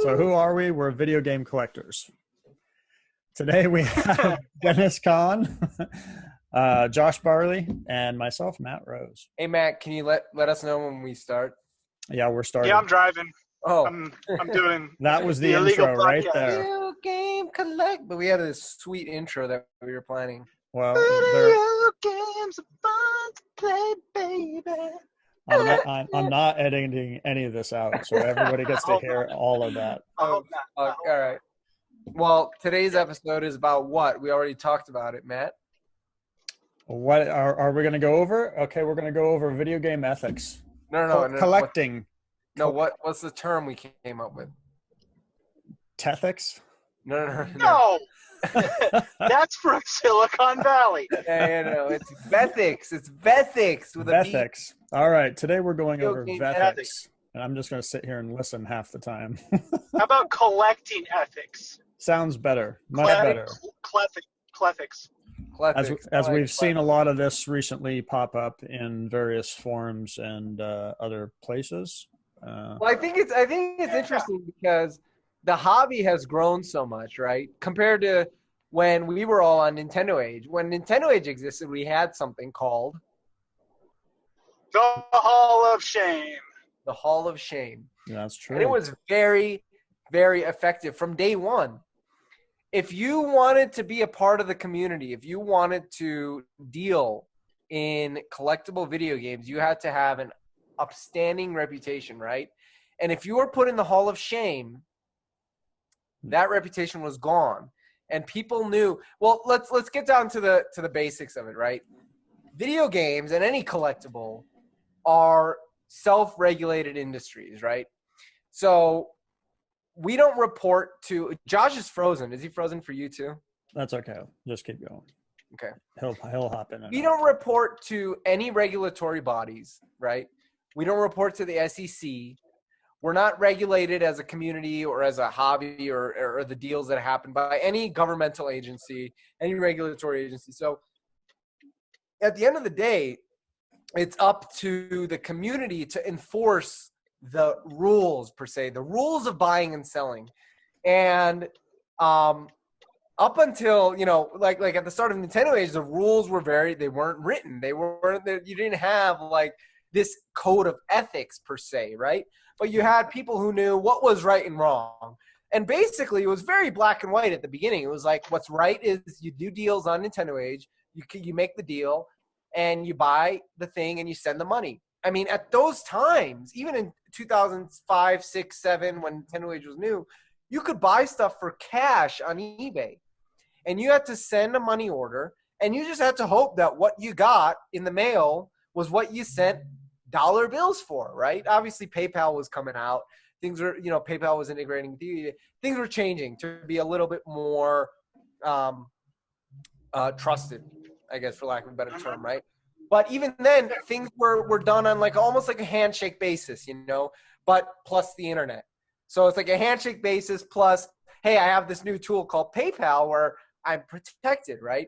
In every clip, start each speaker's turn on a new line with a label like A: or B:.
A: So who are we? We're video game collectors. Today we have Deniz Khan, Josh Barley, and myself, Matt Rose.
B: Hey, Matt, can you let us know when we start?
A: Yeah, we're starting.
C: Yeah, I'm driving.
B: Oh,
C: I'm doing
A: that was the
C: illegal
A: intro right
C: podcast.
A: there.
B: Video game collect. But we had this sweet intro that we were planning.
A: Well,
C: Video games are fun to play, baby.
A: I'm not editing any of this out, so everybody gets to hear all of that.
C: I hope not.
B: All right. Well, today's episode is about what? We already talked about it, Matt.
A: What are we going to go over? Okay, we're going to go over video game ethics.
B: No.
A: Collecting.
B: What's the term we came up with?
A: Tethics?
C: No. That's from Silicon Valley.
B: No, it's Vethics. It's Vethics with a V.
A: Vethics. All right, today we're going over
B: game
A: Vethics.
C: ethics.
A: And I'm just going to sit here and listen half the time.
C: How about collecting ethics?
A: Sounds better. Much better.
C: Clefix.
A: As we've seen a lot of this recently pop up in various forums and other places.
B: Well, I think it's interesting because the hobby has grown so much, right? Compared to when we were all on Nintendo Age. When Nintendo Age existed, we had something called
C: The Hall of Shame.
B: the Hall of Shame.
A: Yeah, that's true.
B: And it was very, very effective from day one. If you wanted to be a part of the community, if you wanted to deal in collectible video games, you had to have an upstanding reputation, right? And if you were put in the Hall of Shame, that reputation was gone. And people knew, well, let's get down to the basics of it, right? Video games and any collectible are self-regulated industries, right? So we don't report to – Josh is frozen. Is he frozen for you too?
A: That's okay. Just keep going.
B: Okay.
A: He'll hop in.
B: We don't report to any regulatory bodies, right? We don't report to the SEC. We're not regulated as a community or as a hobby or the deals that happen by any governmental agency, any regulatory agency. So at the end of the day, it's up to the community to enforce the rules, per se, the rules of buying and selling. And up until, like at the start of Nintendo Age, the rules were they weren't written. You didn't have like this code of ethics per se, right? But you had people who knew what was right and wrong. And basically, it was very black and white at the beginning. It was like, what's right is you do deals on Nintendo Age. You make the deal, and you buy the thing, and you send the money. I mean, at those times, even in 2005, 6, 7, when Nintendo Age was new, you could buy stuff for cash on eBay. And you had to send a money order, and you just had to hope that what you got in the mail was what you sent dollar bills for, right? Obviously, PayPal was coming out. Things were, PayPal was integrating with you. Things were changing to be a little bit more trusted, I guess, for lack of a better term, right? But even then, things were done on almost like a handshake basis, but plus the internet. So it's like a handshake basis plus, hey, I have this new tool called PayPal where I'm protected, right?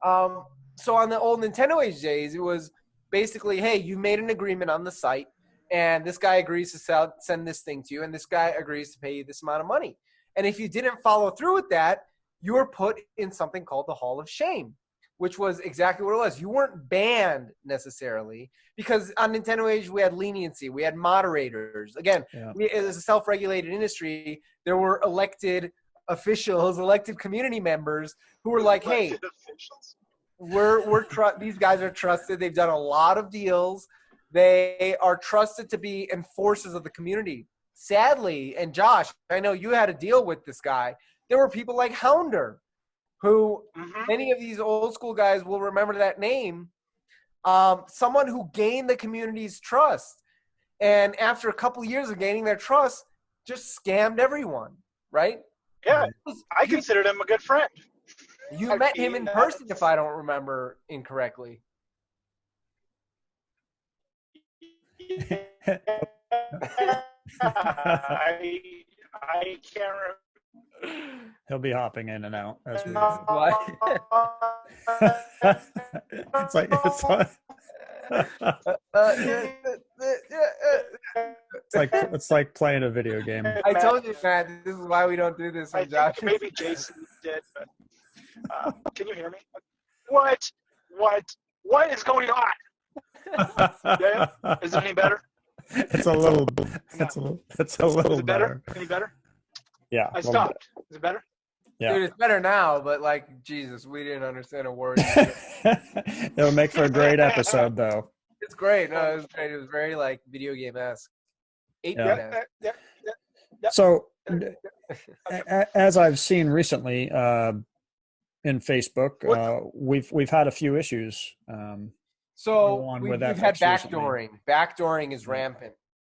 B: So on the old Nintendo Age days, it was basically, hey, you made an agreement on the site, and this guy agrees to send this thing to you, and this guy agrees to pay you this amount of money. And if you didn't follow through with that, you were put in something called the Hall of Shame, which was exactly what it was. You weren't banned necessarily because on Nintendo Age, we had leniency. We had moderators. Again, as a self-regulated industry, there were elected officials, elected community members who were like, hey, these guys are trusted. They've done a lot of deals. They are trusted to be enforcers of the community. Sadly, and Josh, I know you had a deal with this guy. There were people like Hounder, who many of these old school guys will remember that name. Someone who gained the community's trust. And after a couple of years of gaining their trust, just scammed everyone, right?
C: Yeah, I considered him a good friend.
B: You met him in person, if I don't remember incorrectly.
C: I can't remember.
A: He'll be hopping in and out. As we... It's like playing a video game.
B: I told you, Matt, this is why we don't do this
C: I
B: on Josh.
C: think maybe Jason did, but can you hear me? What is going on? Yeah? Is it any better?
A: It's a little. It's a little
C: Is it better? Any better?
A: Yeah.
C: I stopped. Is it better?
A: Yeah.
B: Dude, it's better now, but like, Jesus, we didn't understand a word.
A: It'll make for a great episode, though.
B: It's great. No, it was great. It was very like video game-esque. 8-bit-esque.
C: Yeah.
A: So, as I've seen recently in Facebook, we've had a few issues.
B: So we've had
A: Vethics
B: backdooring. Backdooring is rampant.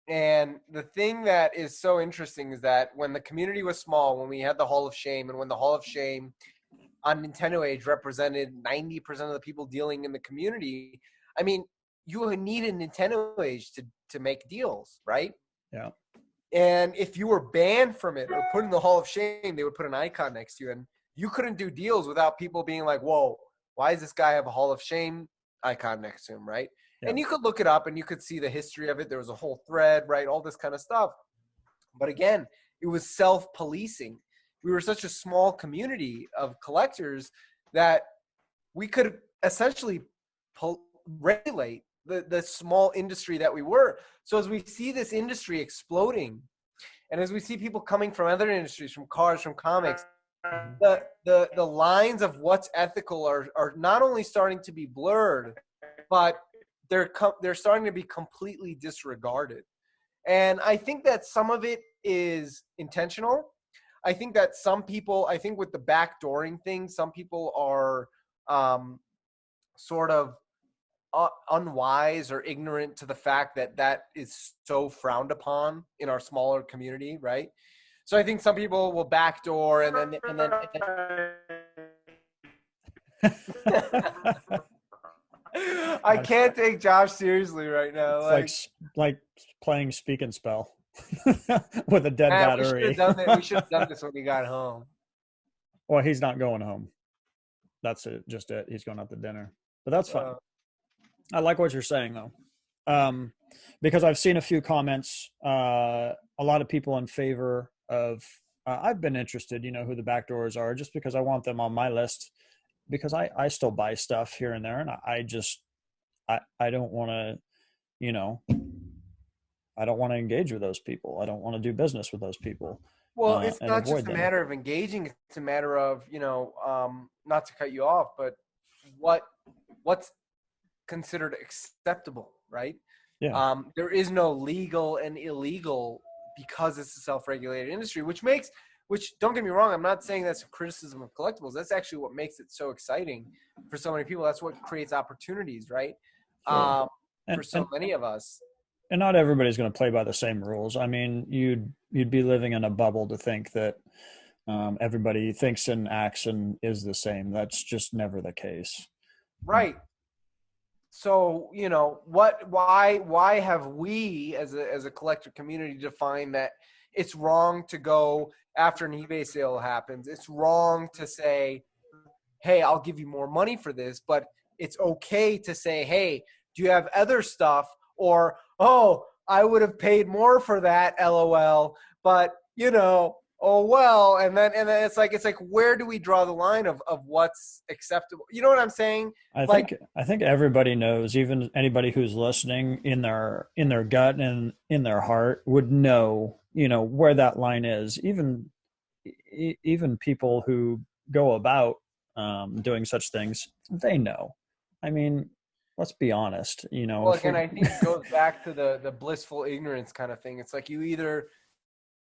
B: And the thing that is so interesting is that when the community was small, when we had the Hall of Shame, and when the Hall of Shame on Nintendo Age represented 90% of the people dealing in the community, I mean, you would need a Nintendo Age to make deals, right?
A: Yeah.
B: And if you were banned from it or put in the Hall of Shame, they would put an icon next to you. And you couldn't do deals without people being like, whoa, why does this guy have a Hall of Shame icon next to him, right? Yeah. And you could look it up and you could see the history of it. There was a whole thread, right? All this kind of stuff. But again, it was self-policing. We were such a small community of collectors that we could essentially regulate the small industry that we were. So as we see this industry exploding, and as we see people coming from other industries, from cars, from comics, the lines of what's ethical are not only starting to be blurred, but they're starting to be completely disregarded. And I think that some of it is intentional. I think that some people, I think with the backdooring thing, some people are sort of unwise or ignorant to the fact that that is so frowned upon in our smaller community, right? So I think some people will backdoor and then I can't take Josh seriously right now.
A: It's like playing Speak and Spell with a dead battery.
B: We should have done this when we got home.
A: Well, he's not going home. That's it. Just it. He's going out to dinner. But that's fine. I like what you're saying, though, because I've seen a few comments. A lot of people in favor of. I've been interested, who the backdoors are, just because I want them on my list. Because I still buy stuff here and there, and I don't want to, I don't want to engage with those people. I don't want to do business with those people.
B: Well, it's not just a matter of engaging; it's a matter of not to cut you off, but what's considered acceptable, right?
A: Yeah.
B: There is no legal and illegal because it's a self-regulated industry, which don't get me wrong, I'm not saying that's a criticism of collectibles. That's actually what makes it so exciting for so many people. That's what creates opportunities, right? Sure. For so many of us.
A: And not everybody's going to play by the same rules. I mean, you'd be living in a bubble to think that everybody thinks and acts and is the same. That's just never the case.
B: Right. So, why have we as a collector community defined that it's wrong to go after an eBay sale happens? It's wrong to say, hey, I'll give you more money for this, but it's okay to say, hey, do you have other stuff? Or, oh, I would have paid more for that, LOL, but oh well, and then it's like where do we draw the line of what's acceptable? You know what I'm saying?
A: I think everybody knows, even anybody who's listening in their gut and in their heart would know, where that line is. Even people who go about doing such things, they know. I mean, let's be honest,
B: Well, again, I think it goes back to the blissful ignorance kind of thing. It's like you either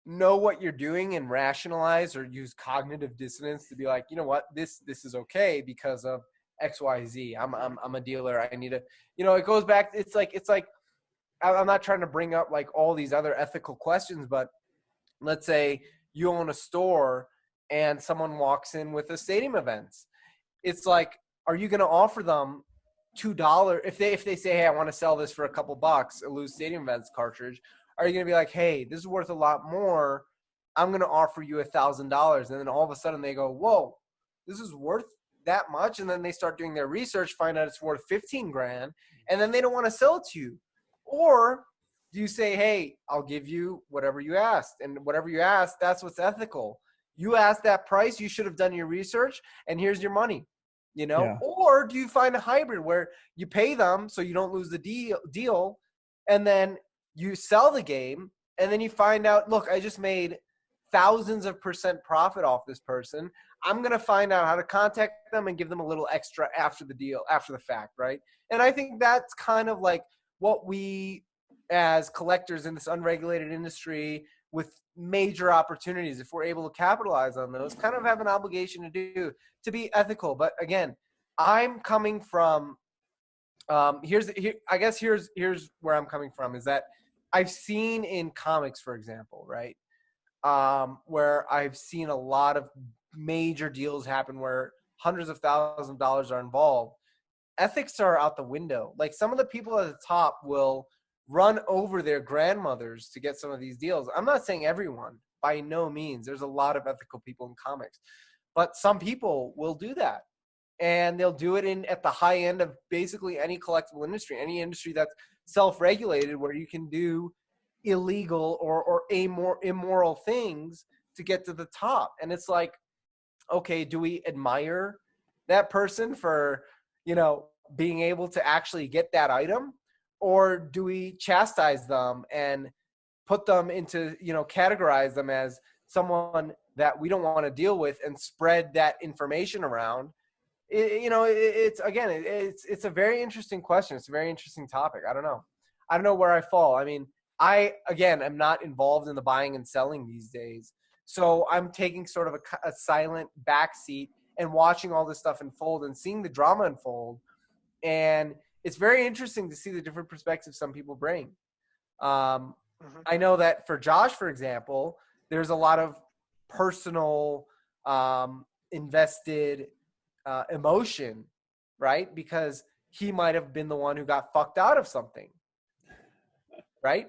B: know what you're doing and rationalize or use cognitive dissonance to be like, you know what, this is okay because of XYZ. I'm a dealer. I need to, it goes back. It's like, I'm not trying to bring up like all these other ethical questions, but let's say you own a store and someone walks in with a stadium events. It's like, are you going to offer them $2 if they say, hey, I want to sell this for a couple bucks, a loose stadium events cartridge? Are you going to be like, hey, this is worth a lot more. I'm going to offer you $1,000. And then all of a sudden they go, whoa, this is worth that much. And then they start doing their research, find out it's worth $15,000. And then they don't want to sell it to you. Or you say, hey, I'll give you whatever you asked, and whatever you asked, that's what's ethical. You asked that price, you should have done your research, and here's your money, you know?
A: Yeah.
B: Or do you find a hybrid where you pay them so you don't lose the deal, and then you sell the game, and then you find out, look, I just made thousands of % profit off this person. I'm going to find out how to contact them and give them a little extra after the deal, after the fact, right? And I think that's kind of like what we as collectors in this unregulated industry with major opportunities, if we're able to capitalize on those, kind of have an obligation to do, to be ethical. But again, I'm coming from, here's where I'm coming from, is that I've seen in comics, for example, right? Where I've seen a lot of major deals happen where hundreds of thousands of dollars are involved. Ethics are out the window. Like, some of the people at the top will run over their grandmothers to get some of these deals. I'm not saying everyone, by no means. There's a lot of ethical people in comics, but some people will do that, and they'll do it at the high end of basically any collectible industry, any industry that's self-regulated, where you can do illegal or immoral things to get to the top. And it's like, okay, do we admire that person for, being able to actually get that item? Or do we chastise them and put them into, categorize them as someone that we don't want to deal with and spread that information around? It's a very interesting question. It's a very interesting topic. I don't know where I fall. I mean, I, again, am not involved in the buying and selling these days. So I'm taking sort of a silent backseat and watching all this stuff unfold and seeing the drama unfold. And it's very interesting to see the different perspectives some people bring. I know that for Josh, for example, there's a lot of personal invested emotion, right? Because he might have been the one who got fucked out of something, right?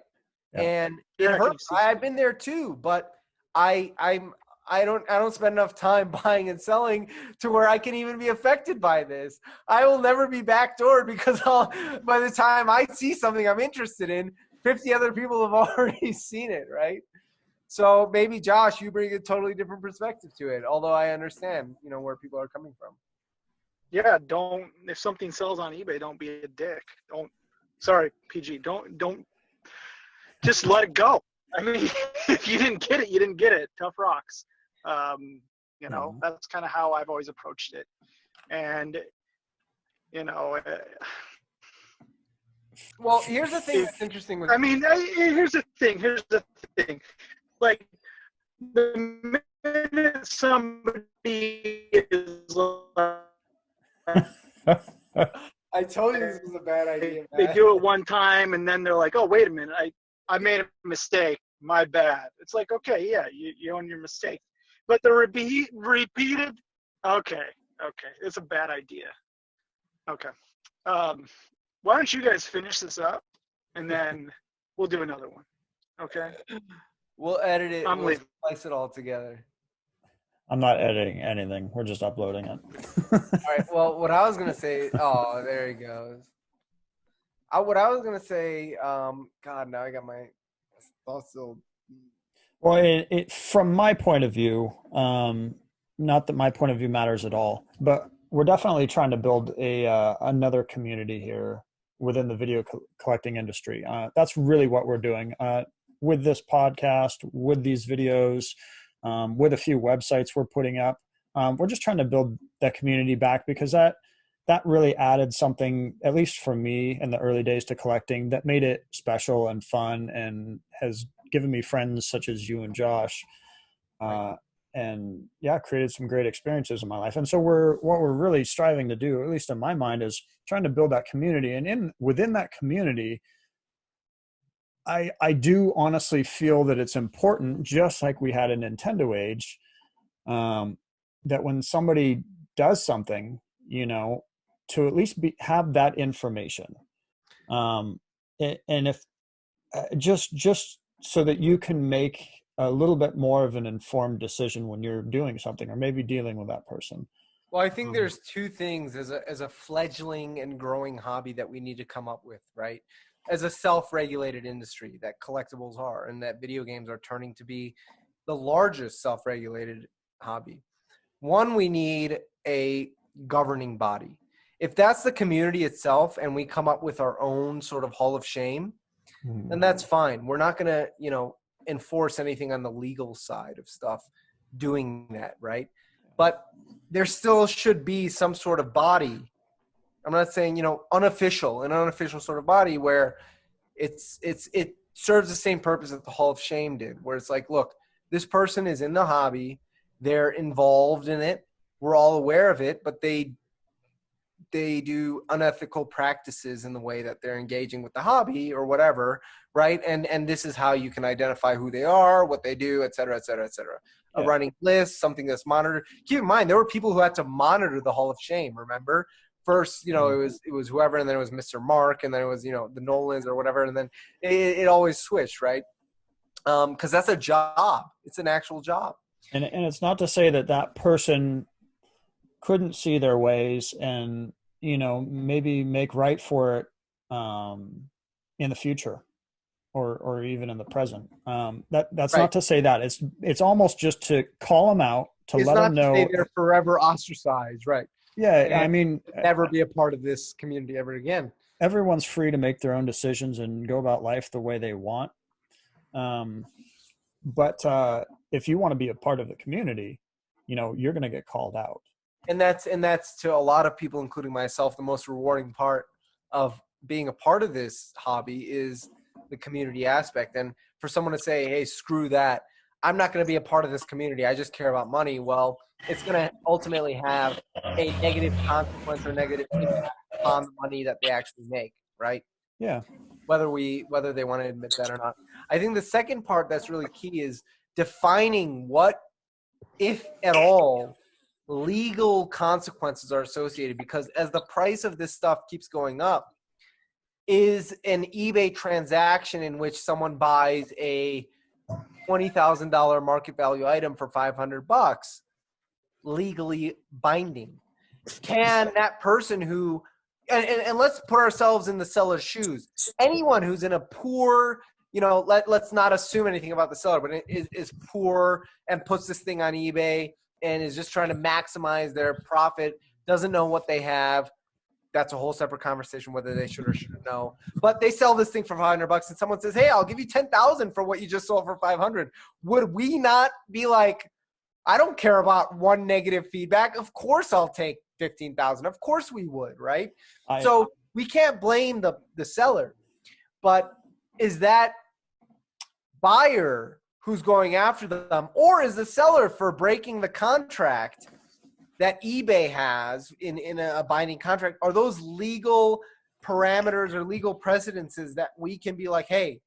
B: Yeah. And it hurts. I've been there too, but I don't spend enough time buying and selling to where I can even be affected by this. I will never be backdoored because by the time I see something I'm interested in, 50 other people have already seen it, right? So maybe, Josh, you bring a totally different perspective to it, although I understand, where people are coming from.
C: Yeah, if something sells on eBay, don't be a dick. Sorry, PG, don't just let it go. I mean, if you didn't get it, you didn't get it. Tough rocks. That's kind of how I've always approached it. And,
B: well, here's the thing that's interesting with,
C: here's the thing. Like, the minute somebody is like,
B: I told you this was a bad idea, man.
C: They do it one time, and then they're like, oh, wait a minute, I made a mistake. My bad. It's like, okay, yeah, you own your mistake. But the repeated, okay, it's a bad idea. Okay. Why don't you guys finish this up, and then we'll do another one. Okay?
B: We'll edit it.
C: We'll
B: splice it all together.
A: I'm not editing anything. We're just uploading it.
B: All right. Well, what I was going to say, oh, there he goes. What I was going to say, God, now I got my thoughts still.
A: Well, from my point of view, not that my point of view matters at all, but we're definitely trying to build another community here within the video collecting industry. That's really what we're doing with this podcast, with these videos, with a few websites we're putting up. We're just trying to build that community back, because that really added something, at least for me in the early days, to collecting, that made it special and fun, and has given me friends such as you and Josh, and created some great experiences in my life. And so what we're really striving to do, at least in my mind, is trying to build that community. And within that community, I do honestly feel that it's important, just like we had a Nintendo age, that when somebody does something, to at least have that information, and if just so that you can make a little bit more of an informed decision when you're doing something, or maybe dealing with that person.
B: Well, I think there's two things as a fledgling and growing hobby that we need to come up with, right? as a self-regulated industry that collectibles are, and that video games are turning to be the largest self-regulated hobby. One, we need a governing body. If that's the community itself and we come up with our own sort of hall of shame, then that's fine. We're not going to, enforce anything on the legal side of stuff doing that, right? But there still should be some sort of body. I'm not saying, an unofficial sort of body where it serves the same purpose that the Hall of Shame did, where it's like, look, this person is in the hobby, they're involved in it, we're all aware of it, but they do unethical practices in the way that they're engaging with the hobby or whatever, right? And this is how you can identify who they are, what they do, et cetera, et cetera, et cetera. A running list, something that's monitored. Keep in mind, there were people who had to monitor the Hall of Shame, remember? First, it was whoever, and then it was Mr. Mark, and then it was, the Nolans or whatever, and then it always switched, right? Because that's a job. It's an actual job.
A: And it's not to say that person couldn't see their ways and, maybe make right for it in the future or even in the present. That's right. Not to say that. It's almost just to call them out, to let them know.
B: They're forever ostracized, right?
A: Yeah, I mean,
B: never be a part of this community ever again.
A: Everyone's free to make their own decisions and go about life the way they want. But if you want to be a part of the community, you're going to get called out.
B: And that's to a lot of people, including myself, the most rewarding part of being a part of this hobby is the community aspect. And for someone to say, hey, screw that, I'm not going to be a part of this community, I just care about money. Well, it's going to ultimately have a negative consequence or negative impact on the money that they actually make, right?
A: Yeah.
B: Whether they want to admit that or not. I think the second part that's really key is defining what, if at all, legal consequences are associated, because as the price of this stuff keeps going up, is an eBay transaction in which someone buys a $20,000 market value item for $500 legally binding? Can that person who, and let's put ourselves in the seller's shoes, anyone who's in a poor, let's not assume anything about the seller, but is poor and puts this thing on eBay and is just trying to maximize their profit, doesn't know what they have. That's a whole separate conversation, whether they should or shouldn't know. But they sell this thing for $500 and someone says, hey, I'll give you $10,000 for what you just sold for $500. Would we not be like, I don't care about one negative feedback. Of course I'll take $15,000. Of course we would, right? So we can't blame the seller. But is that buyer who's going after them, or is the seller for breaking the contract that eBay has in a binding contract? Are those legal parameters or legal precedences that we can be like, hey,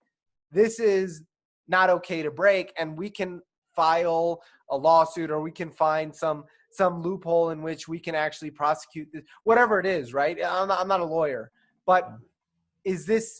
B: this is not okay to break, and we can file a lawsuit, or we can find some loophole in which we can actually prosecute this, whatever it is, right? I'm not a lawyer, but is this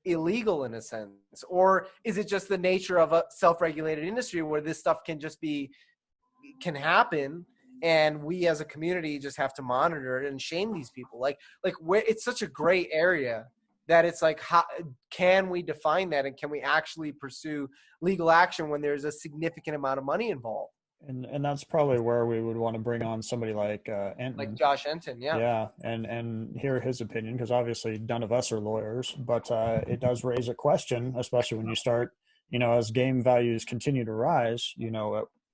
B: illegal in a sense, or is it just the nature of a self-regulated industry where this stuff can happen, and we as a community just have to monitor it and shame these people? Like where it's such a gray area that it's like, how can we define that, and can we actually pursue legal action when there's a significant amount of money involved?
A: And that's probably where we would want to bring on somebody like Enton.
B: Like Josh Enton, yeah.
A: Yeah, and hear his opinion, because obviously none of us are lawyers, but it does raise a question, especially when you start, as game values continue to rise,
B: and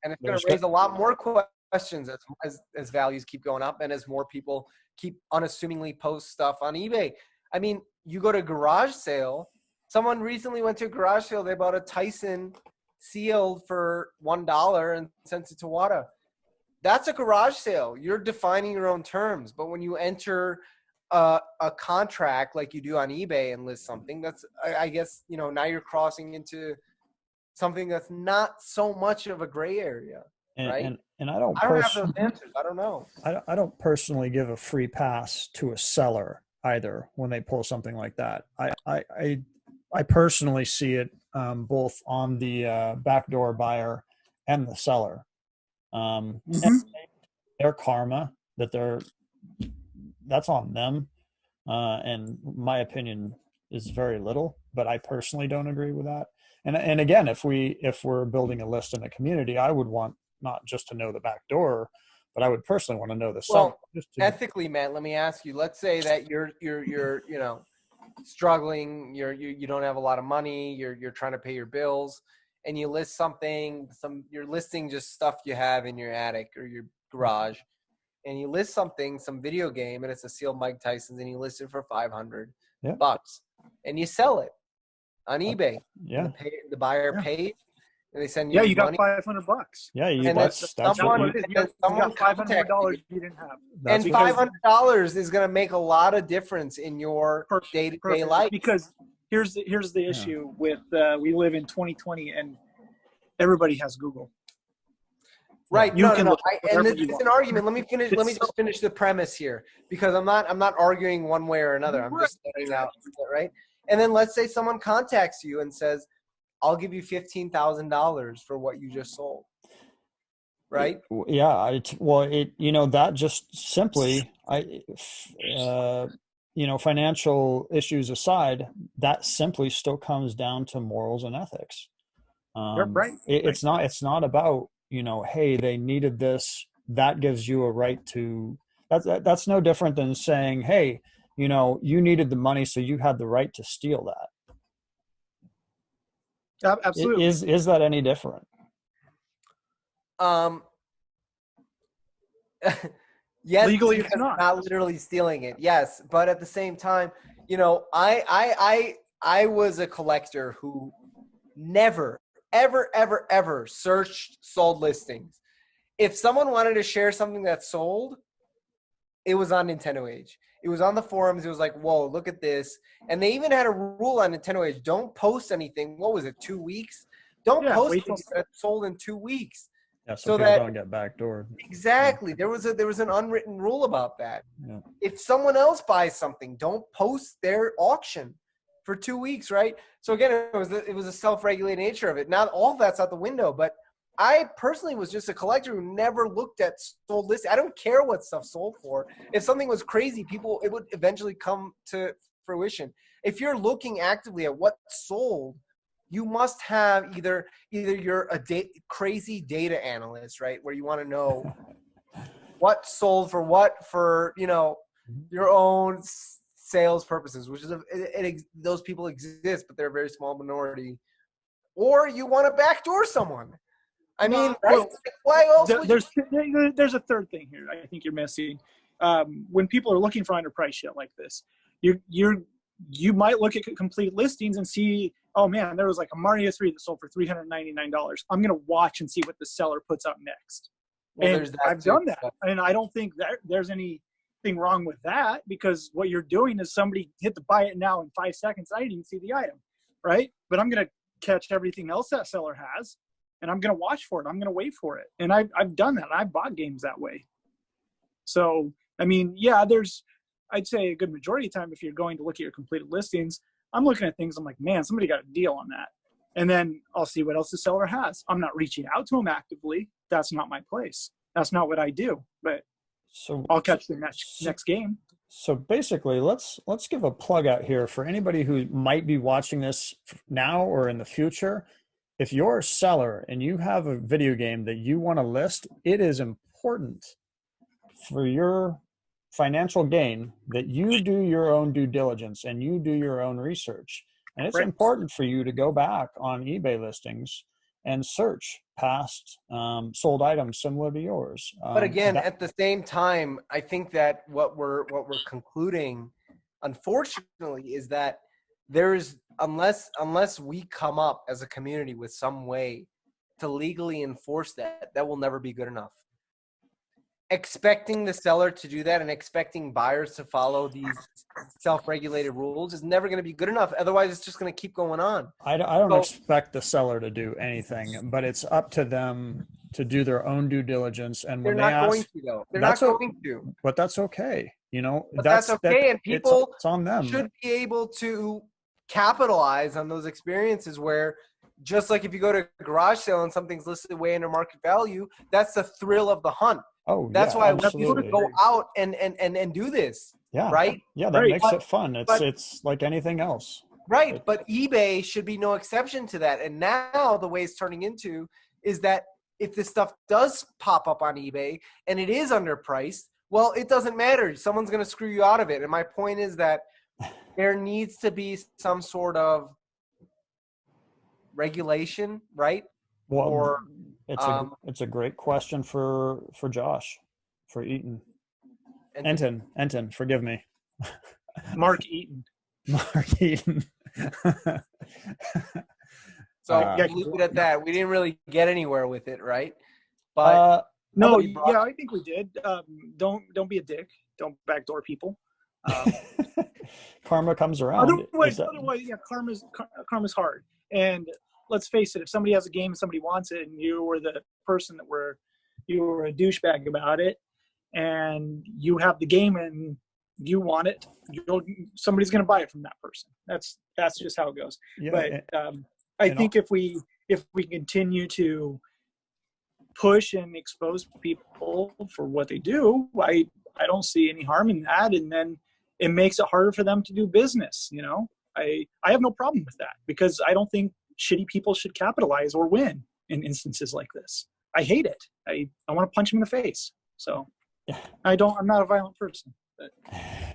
B: it's going to raise a lot more questions as values keep going up and as more people keep unassumingly post stuff on eBay. I mean, you go to a garage sale. Someone recently went to a garage sale. They bought a Tyson sealed for $1 and sent it to WADA. That's a garage sale. You're defining your own terms. But when you enter a contract like you do on eBay and list something, that's, I guess, now you're crossing into something that's not so much of a gray area, right?
A: And I don't
B: have those answers. I don't know.
A: I don't personally give a free pass to a seller either when they pull something like that. I personally see it both on the backdoor buyer and the seller. And their karma, that's on them. And my opinion is very little, but I personally don't agree with that. And again, if we're building a list in a community, I would want not just to know the back door, but I would personally want to know the seller.
B: Well, ethically, Matt, let me ask you. Let's say that you're struggling. You don't have a lot of money. You're trying to pay your bills, and you list something. You're listing just stuff you have in your attic or your garage, and you list some video game, and it's a sealed Mike Tyson's, and you list it for $500 bucks, and you sell it on eBay.
A: Yeah.
B: The buyer paid, and they send you
C: you
B: money.
C: got $500.
A: Yeah,
B: and
A: that's
B: someone,
A: what
C: you got $500 you didn't have.
B: And $500 is going to make a lot of difference in your day-to-day life.
C: Because here's the issue with we live in 2020 and everybody has Google.
B: Right.
C: You
B: No. And this
C: you
B: is
C: want.
B: an argument. Let me just finish the premise here, because I'm not arguing one way or another. I'm just setting out, right? And then let's say someone contacts you and says, I'll give you $15,000 for what you just sold. Right?
A: Yeah. That just simply, financial issues aside, that simply still comes down to morals and ethics.
C: Right.
A: It's not about, hey, they needed this. That gives you a right to, that's no different than saying, hey, you needed the money, so you had the right to steal that.
C: Absolutely.
A: Is that any different?
B: Yes,
C: legally it's not
B: literally stealing it. Yes, but at the same time, I was a collector who never, ever searched sold listings. If someone wanted to share something that sold, it was on Nintendo Age. It was on the forums. It was like, whoa, look at this. And they even had a rule on Nintendo Age. Don't post anything. What was it, 2 weeks? Don't post anything that sold in 2 weeks.
A: Yeah, so people don't get backdoored.
B: Exactly. There was an unwritten rule about that.
A: Yeah.
B: If someone else buys something, don't post their auction for 2 weeks, right? So again, it was a self-regulated nature of it. Now all of that's out the window, but I personally was just a collector who never looked at sold listings. I don't care what stuff sold for. If something was crazy, it would eventually come to fruition. If you're looking actively at what sold, you must have either you're a crazy data analyst, right, where you want to know what sold for what for your own sales purposes, which is those people exist, but they're a very small minority. Or you want to backdoor someone. I mean, right? Why else?
C: There's a third thing here I think you're missing. When people are looking for underpriced shit like this, you might look at complete listings and see, oh man, there was like a Mario 3 that sold for $399. I'm gonna watch and see what the seller puts up next. Well, and I've done that, and I don't think that there's anything wrong with that, because what you're doing is somebody hit the buy it now in 5 seconds. I didn't even see the item, right? But I'm gonna catch everything else that seller has, and I'm going to watch for it. I'm going to wait for it. And I've done that. I've bought games that way. So, I mean, yeah, I'd say a good majority of the time, if you're going to look at your completed listings, I'm looking at things. I'm like, man, somebody got a deal on that. And then I'll see what else the seller has. I'm not reaching out to them actively. That's not my place. That's not what I do. But I'll catch the next game.
A: So basically, let's give a plug out here for anybody who might be watching this now or in the future. If you're a seller and you have a video game that you want to list, it is important for your financial gain that you do your own due diligence and you do your own research. And it's important for you to go back on eBay listings and search past sold items similar to yours.
B: But again, at the same time, I think that what we're concluding, unfortunately, is that there's unless we come up as a community with some way to legally enforce that will never be good enough. Expecting the seller to do that and expecting buyers to follow these self-regulated rules is never going to be good enough. Otherwise, it's just going to keep going on.
A: I don't expect the seller to do anything, but it's up to them to do their own due diligence. And when
B: they're not going to, though. They're not going to.
A: But that's okay.
B: But that's okay. And people
A: it's on them.
B: Should be able to capitalize on those experiences where, just like if you go to a garage sale and something's listed way under market value, that's the thrill of the hunt.
A: Oh,
B: That's
A: yeah,
B: why
A: absolutely.
B: we go out and do this.
A: Yeah.
B: Right.
A: Yeah, that makes it fun.
B: but-
A: It's like anything else.
B: Right. But eBay should be no exception to that. And now the way it's turning into is that if this stuff does pop up on eBay and it is underpriced, well, it doesn't matter. Someone's going to screw you out of it. And my point is that there needs to be some sort of regulation, right?
A: Well,
B: Or
A: it's a great question for Josh, for Eaton. Enton, forgive me.
C: Mark Eaton.
A: Mark Eaton.
B: So I'll leave it at that. We didn't really get anywhere with it, right? But
C: I think we did. Don't be a dick. Don't backdoor people.
A: Karma comes around.
C: Otherwise, karma's hard. And let's face it, if somebody has a game and somebody wants it, and you were the person you were a douchebag about it, and you have the game and you want it, somebody's going to buy it from that person. That's just how it goes. Yeah, but I think if we continue to push and expose people for what they do, I don't see any harm in that. And then it makes it harder for them to do business. I have no problem with that, because I don't think shitty people should capitalize or win in instances like this. I hate it. I want to punch them in the face. So I'm not a violent person, but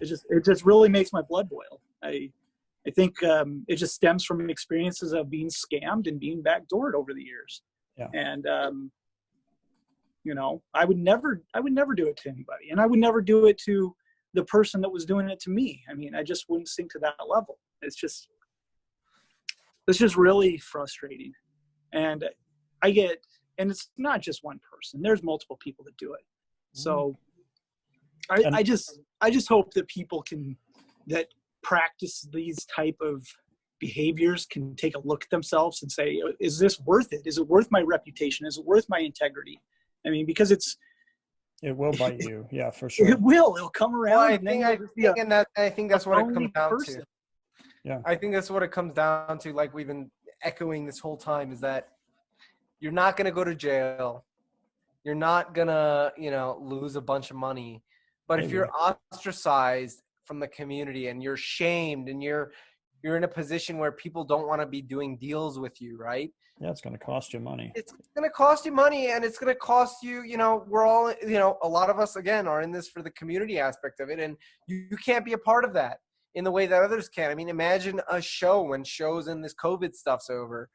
C: it just really makes my blood boil. I think it just stems from experiences of being scammed and being backdoored over the years. Yeah. And I would never do it to anybody, and I would never do it to the person that was doing it to me. I mean, I just wouldn't sink to that level. It's just really frustrating. And and it's not just one person. There's multiple people that do it. So I just hope that people that practice these type of behaviors can take a look at themselves and say, is this worth it? Is it worth my reputation? Is it worth my integrity? I mean, because
A: it will bite you. Yeah, for sure.
C: It'll come around.
B: Well, I think that's what it comes down to.
A: Yeah.
B: I think that's what it comes down to. Like we've been echoing this whole time, is that you're not going to go to jail. You're not going to, lose a bunch of money. But if you're ostracized from the community and you're shamed and you're in a position where people don't want to be doing deals with you, right?
A: Yeah, it's going to cost you money.
B: It's going to cost you money, and it's going to cost you, we're all, a lot of us, again, are in this for the community aspect of it, and you can't be a part of that in the way that others can. I mean, imagine a show when shows and this COVID stuff's are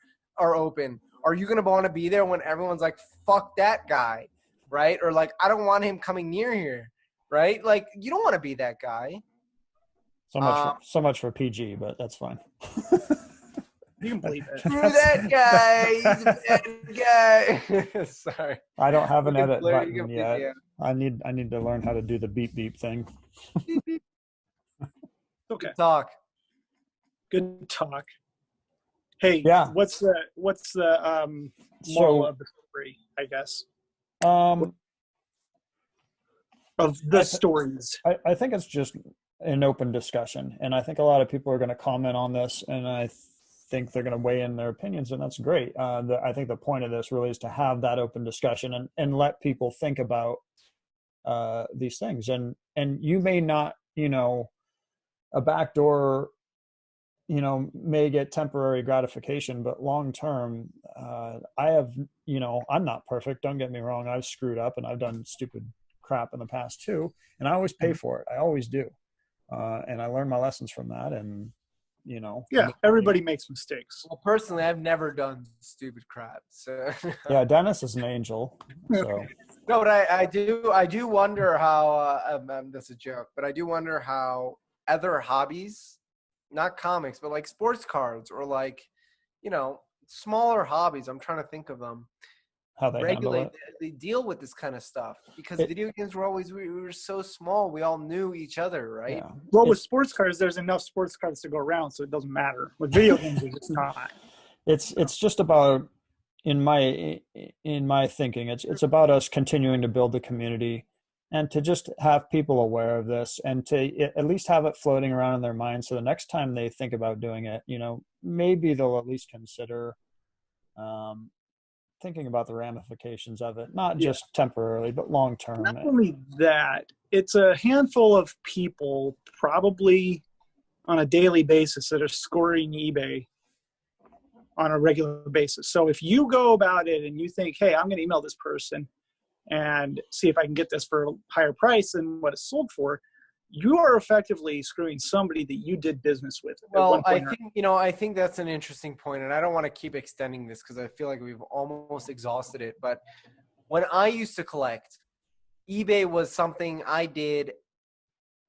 B: open. Are you going to want to be there when everyone's like, fuck that guy, right? Or like, I don't want him coming near here, right? Like, you don't want to be that guy.
A: So much for PG, but that's fine.
C: You can believe it.
B: Screw that guy. He's a bad guy. Sorry.
A: I don't have an edit button yet. Yeah. I need to learn how to do the beep beep thing.
C: Okay.
B: Good talk.
C: Hey, yeah. What's the moral of the story, I guess? Of the stories.
A: I think it's just an open discussion, and I think a lot of people are going to comment on this, and I think they're going to weigh in their opinions, and that's great. I think the point of this really is to have that open discussion and let people think about these things. And you may not, a backdoor, may get temporary gratification, but long term, I'm not perfect. Don't get me wrong. I've screwed up and I've done stupid crap in the past too, and I always pay for it. I always do. And I learned my lessons from that, and
C: everybody makes mistakes.
B: Well, personally, I've never done stupid crap. So
A: yeah, Deniz is an angel. So
B: no, but I do wonder how. That's a joke, but I do wonder how other hobbies, not comics, but like sports cards or like, smaller hobbies. I'm trying to think of them.
A: How they
B: regulate, they deal with this kind of stuff, because video games were always, we were so small, we all knew each other, right?
C: Yeah. Well, with sports cards, there's enough sports cards to go around, so it doesn't matter. With video games, it's not.
A: It's just about, in my thinking, it's about us continuing to build the community and to just have people aware of this and to at least have it floating around in their mind, so the next time they think about doing it, maybe they'll at least consider thinking about the ramifications of it, not just temporarily, but long term.
C: Not only that, it's a handful of people, probably on a daily basis, that are scoring eBay on a regular basis. So if you go about it and you think, hey, I'm going to email this person and see if I can get this for a higher price than what it's sold for, you are effectively screwing somebody that you did business with.
B: Well, I think that's an interesting point, and I don't want to keep extending this because I feel like we've almost exhausted it. But when I used to collect, eBay was something I did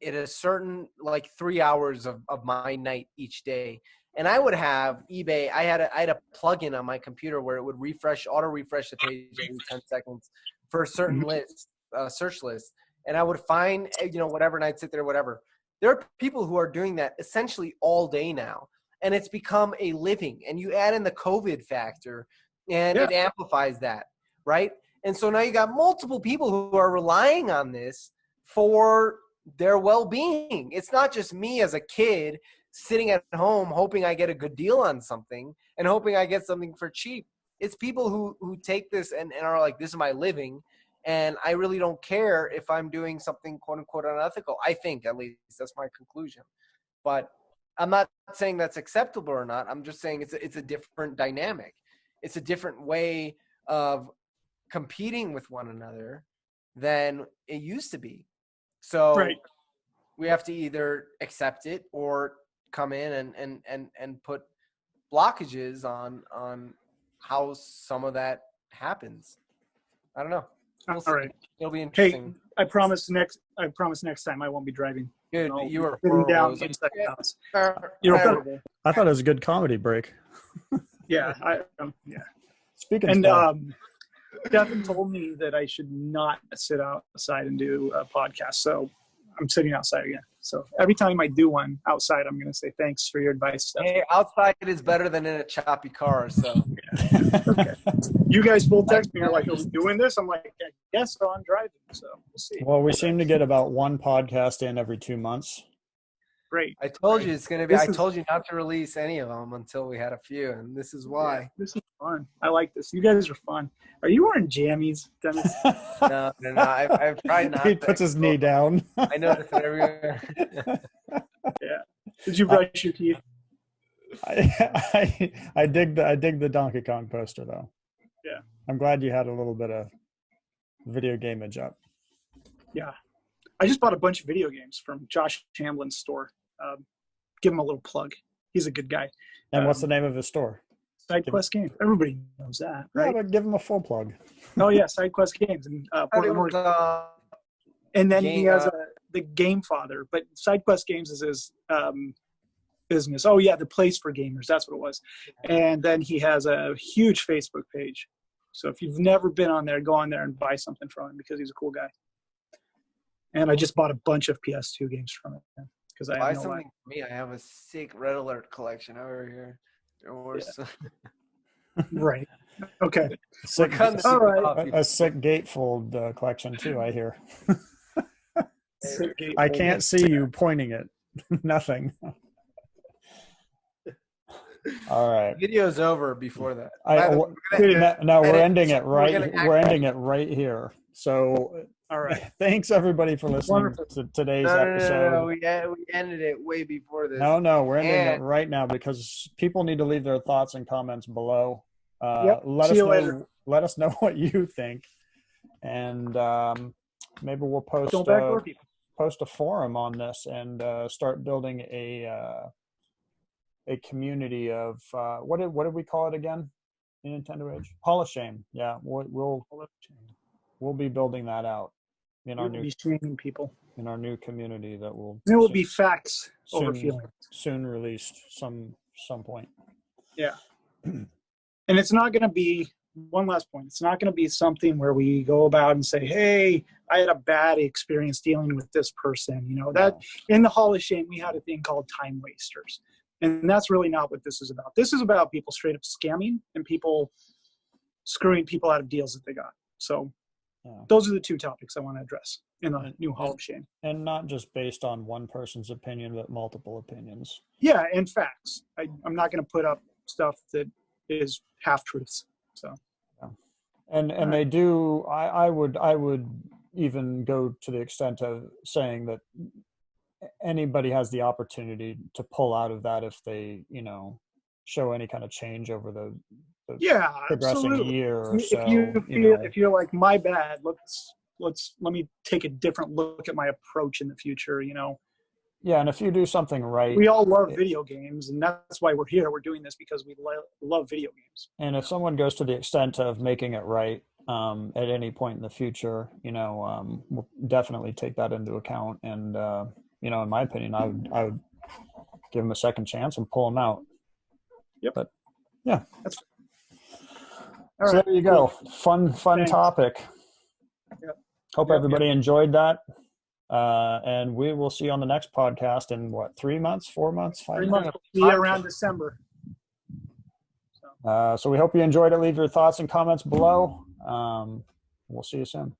B: at a certain, like 3 hours of my night each day. And I would have eBay. I had a plugin on my computer where it would auto refresh the page every 10 seconds for a certain list, search list. And I would find, whatever, and I'd sit there, whatever. There are people who are doing that essentially all day now. And it's become a living. And you add in the COVID factor, and it amplifies that, right? And so now you got multiple people who are relying on this for their well-being. It's not just me as a kid sitting at home hoping I get a good deal on something and hoping I get something for cheap. It's people who take this and are like, this is my living. And I really don't care if I'm doing something quote unquote unethical. I think, at least that's my conclusion. But I'm not saying that's acceptable or not. I'm just saying it's a different dynamic. It's a different way of competing with one another than it used to be. So we have to either accept it or come in and put blockages on how some of that happens. I don't know. We'll
C: All right.
B: It'll be interesting.
C: Hey, I promise next time I won't be driving.
B: Good. You were
C: down inside the house.
A: You're horrible. I thought it was a good comedy break.
C: Yeah.
A: Speaking
C: and
A: of
C: Stefan told me that I should not sit outside and do a podcast, so I'm sitting outside again. So every time I do one outside, I'm going to say thanks for your advice, Stefan.
B: Hey, outside is better than in a choppy car. So
C: okay. You guys both text me. You're like, "Are we doing this?" I'm like, "I guess so. I'm driving." So we'll see.
A: Well, we seem to get about one podcast in every 2 months.
C: Great.
B: I told you it's going to be. I told you not to release any of them until we had a few, and this is why.
C: Yeah, this is fun. I like this. You guys are fun. Are you wearing jammies, Deniz?
B: No. I've tried not.
A: He puts his knee down.
B: I noticed it everywhere.
C: Yeah. Did you brush your teeth?
A: I dig the Donkey Kong poster though.
C: Yeah.
A: I'm glad you had a little bit of video gamage up.
C: Yeah. I just bought a bunch of video games from Josh Hamblin's store. Give him a little plug. He's a good guy.
A: And what's the name of his store?
C: Side Quest Games. Everybody knows that, right?
A: Yeah, but give him a full plug.
C: Oh yeah, Side Quest Games in Portland, Oregon. And then he has the Game Father, but Side Quest Games is his business. Oh yeah, the place for gamers. That's what it was. And then he has a huge Facebook page. So if you've never been on there, go on there and buy something from him because he's a cool guy. And I just bought a bunch of PS2 games from him because I have
B: something for me. I have a sick Red Alert collection over here.
C: Right. Okay.
A: A sick gatefold collection too, I hear. I can't see you pointing it. Nothing. All right.
B: Video's over before that.
A: We're ending it right. We're ending it right here. So, all right. Thanks everybody for listening to today's episode.
B: No, we ended it way before this.
A: No, we're ending it right now because people need to leave their thoughts and comments below. Let us know what you think, and maybe we'll post a forum on this and start building a community of what did we call it again in Nintendo Age? Hall of Shame. Yeah, we'll be building that out in our new
C: shaming people
A: in our new community that will.
C: There will be facts over feelings
A: soon released some point.
C: Yeah. And it's not going to be, one last point, it's not going to be something where we go about and say, hey, I had a bad experience dealing with this person. That in the Hall of Shame, we had a thing called time wasters. And that's really not what this is about. This is about people straight up scamming and people screwing people out of deals that they got. So those are the two topics I want to address in the new Hall of Shame.
A: And not just based on one person's opinion, but multiple opinions.
C: Yeah, and facts. I'm not going to put up stuff that is half truths. So
A: And they do. I would even go to the extent of saying that anybody has the opportunity to pull out of that if they, show any kind of change over the progressing
C: absolutely.
A: year or so.
C: If you're like, my bad, let me take a different look at my approach in the future.
A: Yeah, and if you do something right,
C: we all love video games, and that's why we're here. We're doing this because we love video games.
A: And if someone goes to the extent of making it right at any point in the future, we'll definitely take that into account. And in my opinion, I would give them a second chance and pull them out.
C: Yep.
A: But yeah,
C: that's
A: all so right. There you go. Fun Thanks. Topic.
C: Yep.
A: Hope everybody enjoyed that. And we will see you on the next podcast in 3 months, 4 months, 5 months? 3 months.
C: We'll be around December.
A: So we hope you enjoyed it. Leave your thoughts and comments below. We'll see you soon.